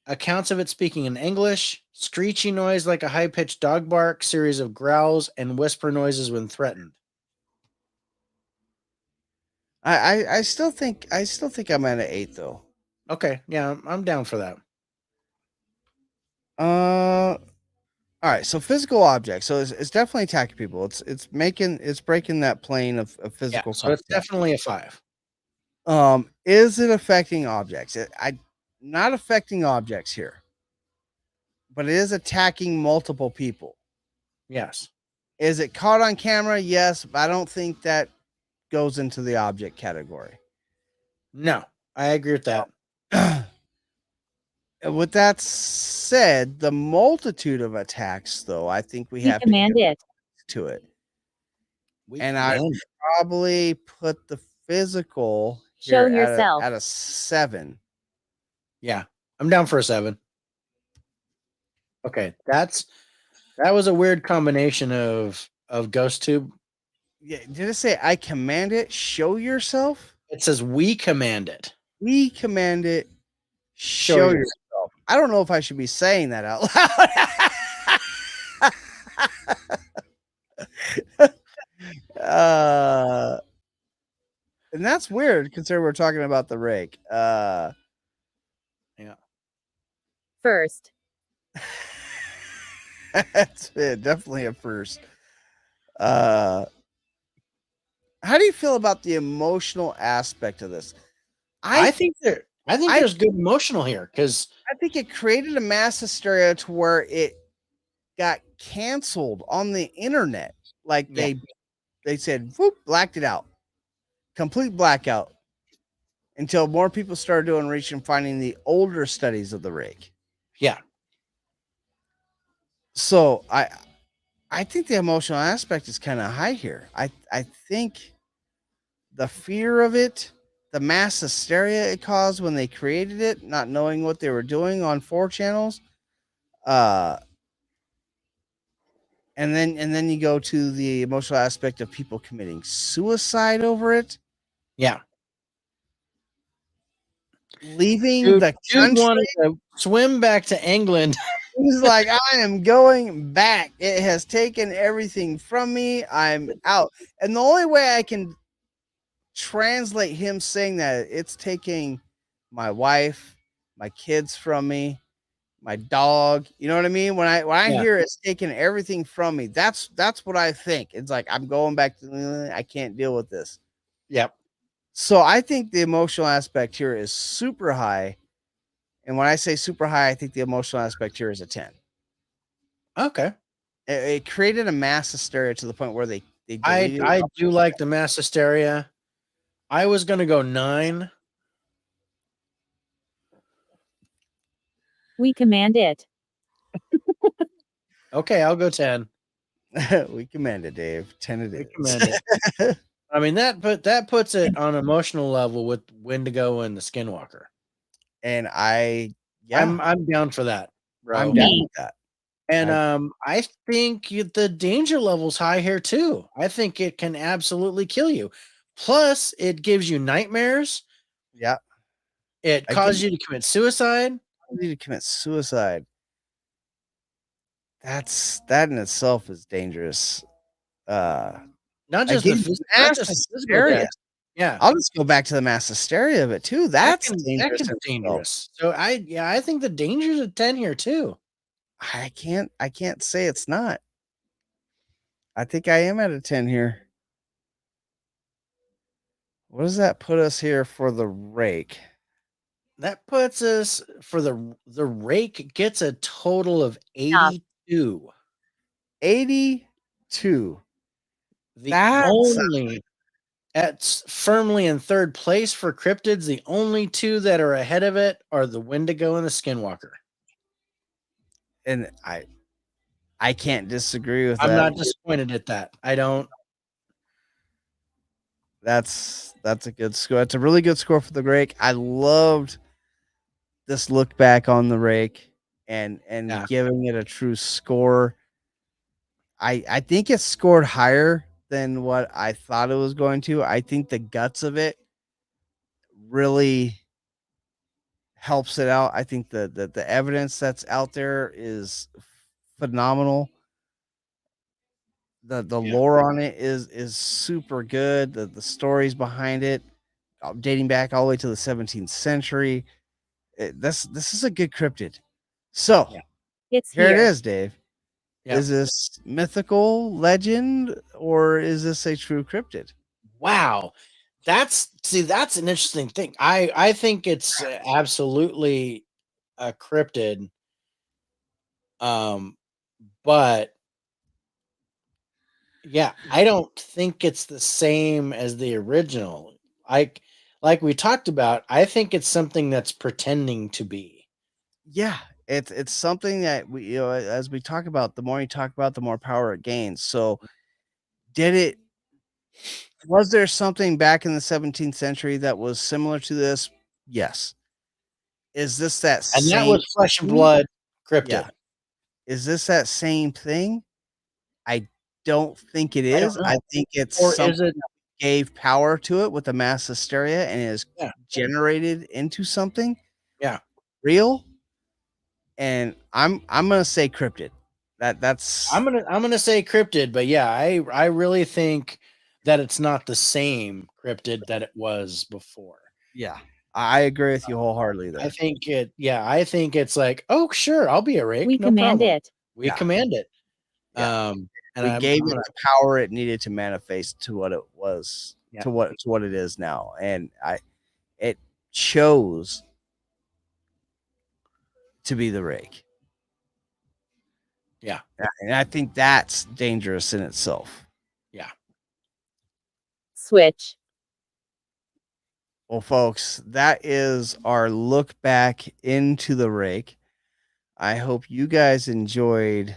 Accounts of it speaking in English, screechy noise like a high-pitched dog bark, series of growls, and whisper noises when threatened. I still think I'm at an 8 though. Okay, yeah, I'm down for that. All right. So physical objects. So it's definitely attacking people. It's breaking that plane of physical. Yeah, so it's definitely a 5. Is it affecting objects? Not affecting objects here, but it is attacking multiple people. Yes. Is it caught on camera? Yes, but I don't think that goes into the object category. No, I agree with that. With that said, the multitude of attacks, though, I think we have command to it to it. And I probably put the physical show here yourself at a 7. Yeah, I'm down for a 7. Okay, that was a weird combination of ghost tube. Yeah, did it say I command it? Show yourself. It says we command it. We command it. Show yourself. I don't know if I should be saying that out loud. And that's weird considering we're talking about the rake. Yeah. First. That's it, definitely a first. Uh, how do you feel about the emotional aspect of this? I think I there's good emotional here because I think it created a mass hysteria to where it got canceled on the internet. Like Yeah. they said, whoop, blacked it out, complete blackout, until more people started doing research and finding the older studies of the rake. Yeah. So I think the emotional aspect is kind of high here. I think the fear of it, the mass hysteria it caused when they created it, not knowing what they were doing on 4 channels, uh, and then you go to the emotional aspect of people committing suicide over it, Yeah. leaving Dude, the dude country. wanted to swim back to England. He's like, I am going back. It has taken everything from me. I'm out. And the only way I can translate him saying that, it's taking my wife, my kids from me, my dog. You know what I mean? When I Yeah. hear it's taking everything from me, that's what I think. It's like I'm going back to I can't deal with this. Yep. So I think the emotional aspect here is super high. And when I say super high, I think the emotional aspect here is a 10. Okay. It created a mass hysteria to the point where they I deleted I it. do like the mass hysteria. I was gonna go 9. We command it. Okay, I'll go 10. We commend it, Dave. 10 it We is. commend it. I mean that puts it on emotional level with Wendigo and the Skinwalker. And I'm down for that, I'm bro. down with that. And I- I think the danger level's high here too. I think it can absolutely kill you. Plus, it gives you nightmares. Yeah. It causes you to commit suicide. You to commit suicide. That in itself is dangerous. Not just Again, not mass just physical hysteria. death. Yeah. I'll just go back to the mass hysteria of it too. That's That dangerous can in be itself. dangerous. So I think the danger's a 10 here too. I can't say it's not. I think I am at a 10 here. What does that put us here for the rake? That puts us for the rake gets a total of Stop. 82. 82. The That's only It's firmly in third place for cryptids. The only two that are ahead of it are the Wendigo and the Skinwalker. and I can't disagree with I'm that. not disappointed at that. I don't. That's a good score. That's a really good score for the rake. I loved this look back on the rake and Yeah. giving it a true score. I think it scored higher than what I thought it was going to. I think the guts of it really helps it out. I think the evidence that's out there is phenomenal. The Yeah. lore on it is super good. The stories behind it, dating back all the way to the 17th century. This is a good cryptid. So Yeah. It's here it here. is, Dave. Yeah. Is this mythical legend or is this a true cryptid? Wow. That's an interesting thing. I think it's absolutely a cryptid. But yeah, I don't think it's the same as the original. Like we talked about, I think it's something that's pretending to be. Yeah, it's something that we as we talk about, the more you talk about, the more power it gains. So did it was there something back in the 17th century that was similar to this? Yes. Is this that And that same was flesh and thing? blood cryptid. Yeah. Is this that same thing? I don't think it I don't is. know. I think it's Or something is it? that gave power to it with the mass hysteria and is Yeah. generated into something Yeah. real. And I'm gonna say cryptid. That's I'm gonna say cryptid, but yeah, I really think that it's not the same cryptid that it was before. Yeah, I agree with you wholeheartedly there. I think it's like, oh, sure, I'll be a rake. We No command problem. it. We Yeah. command it. Yeah. And We I'm gave gonna, it the power it needed to manifest to what it was, Yeah. to what it is now, and it chose to be the Rake. Yeah. And I think that's dangerous in itself. Yeah. Switch. Well, folks, that is our look back into the Rake. I hope you guys enjoyed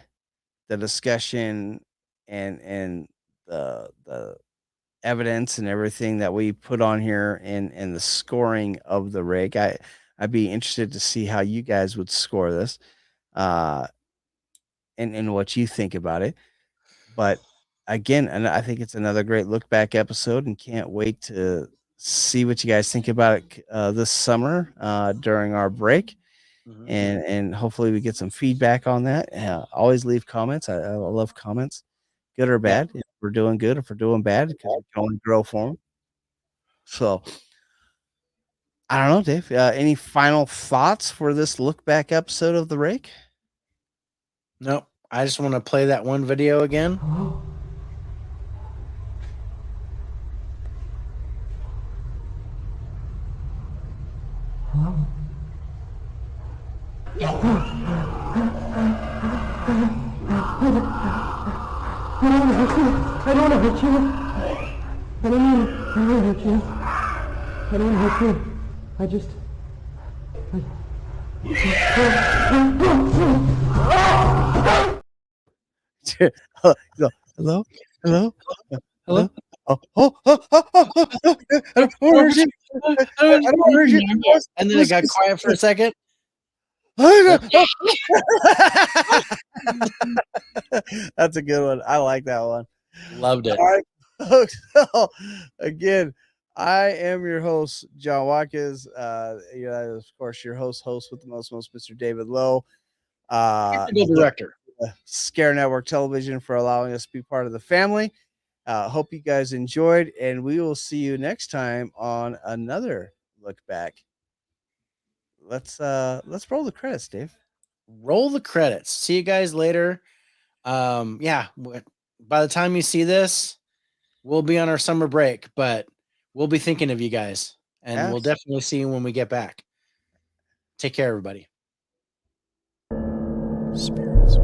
the discussion and the evidence and everything that we put on here and the scoring of the Rake. I'd be interested to see how you guys would score this, uh, and what you think about it. But again, and I think it's another great look back episode, and can't wait to see what you guys think about it this summer during our break. Mhm. And hopefully we get some feedback on that. Always leave comments. I love comments, good or bad. If we're doing good, if we're doing bad, because we can only grow from them. So I don't know, Dave. Any final thoughts for this look back episode of the Rake? No, I just want to play that one video again. Hello? Hello? I don't want to hurt you. I don't want to hurt you. I don't mean I don't want to hurt you. I don't want to hurt you. I just... Hello? Hello? Hello? Oh, oh, oh, oh, oh, oh, oh, I don't want to hurt you. I don't want to hurt you. Command it. And then it got quiet for a second. That's a good one. I like that one. Loved it. All right, folks. So, again, I am your host, John Watkins. Of course, your host with the most, Mr. David Lowe. Technical director. Scare Network Television for allowing us to be part of the family. Hope you guys enjoyed, and we will see you next time on another look back. Let's roll the credits, Dave. Roll the credits. See you guys later. Yeah, by the time you see this, we'll be on our summer break, but we'll be thinking of you guys, and we'll definitely see you when we get back. Take care, everybody. Spirits.